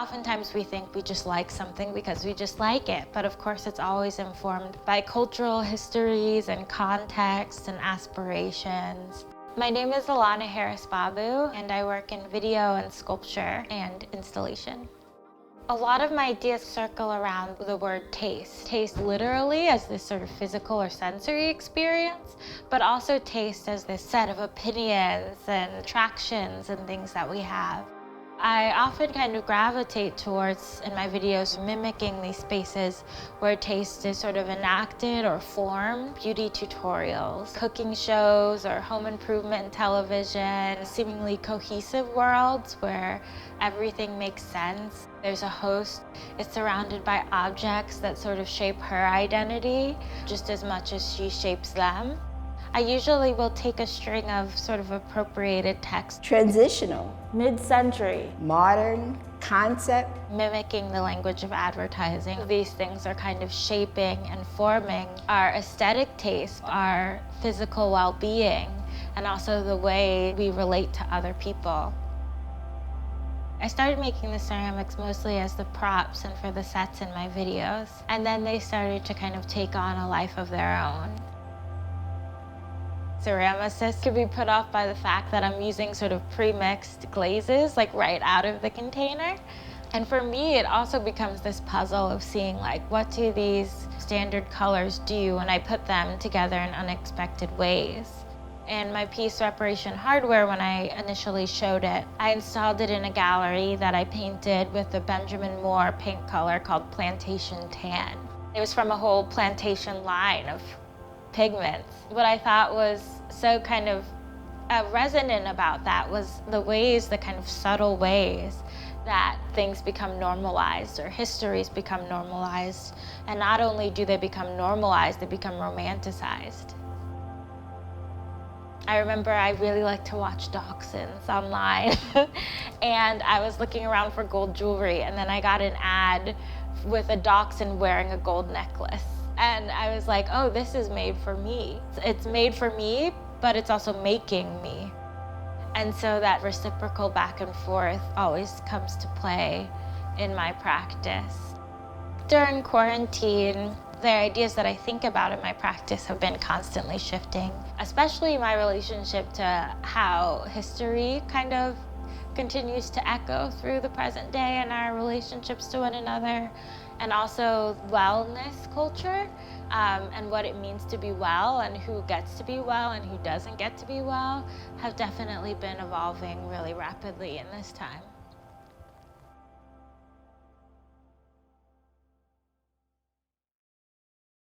Oftentimes we think we just like something because we just like it, but of course it's always informed by cultural histories and contexts and aspirations. My name is Ilana Harris-Babou, and I work in video and sculpture and installation. A lot of my ideas circle around the word taste. Taste literally as this sort of physical or sensory experience, but also taste as this set of opinions and attractions and things that we have. I often kind of gravitate towards, in my videos, mimicking these spaces where taste is sort of enacted or formed. Beauty tutorials, cooking shows, or home improvement television, seemingly cohesive worlds where everything makes sense. There's a host. It's surrounded by objects that sort of shape her identity just as much as she shapes them. I usually will take a string of sort of appropriated text. Transitional. Mid-century. Modern. Concept. Mimicking the language of advertising. These things are kind of shaping and forming our aesthetic taste, our physical well-being, and also the way we relate to other people. I started making the ceramics mostly as the props and for the sets in my videos, and then they started to kind of take on a life of their own. Ceramicists could be put off by the fact that I'm using sort of pre-mixed glazes, like right out of the container. And for me, it also becomes this puzzle of seeing, like, what do these standard colors do when I put them together in unexpected ways? In my piece, Reparation Hardware, when I initially showed it, I installed it in a gallery that I painted with the Benjamin Moore paint color called Plantation Tan. It was from a whole plantation line of pigments. What I thought was so kind of resonant about that was the ways, the kind of subtle ways that things become normalized or histories become normalized. And not only do they become normalized, they become romanticized. I remember I really like to watch dachshunds online and I was looking around for gold jewelry, and then I got an ad with a dachshund wearing a gold necklace. And I was like, oh, this is made for me. It's made for me, but it's also making me. And so that reciprocal back and forth always comes to play in my practice. During quarantine, the ideas that I think about in my practice have been constantly shifting, especially my relationship to how history kind of continues to echo through the present day and our relationships to one another, and also wellness culture and what it means to be well, and who gets to be well and who doesn't get to be well, have definitely been evolving really rapidly in this time.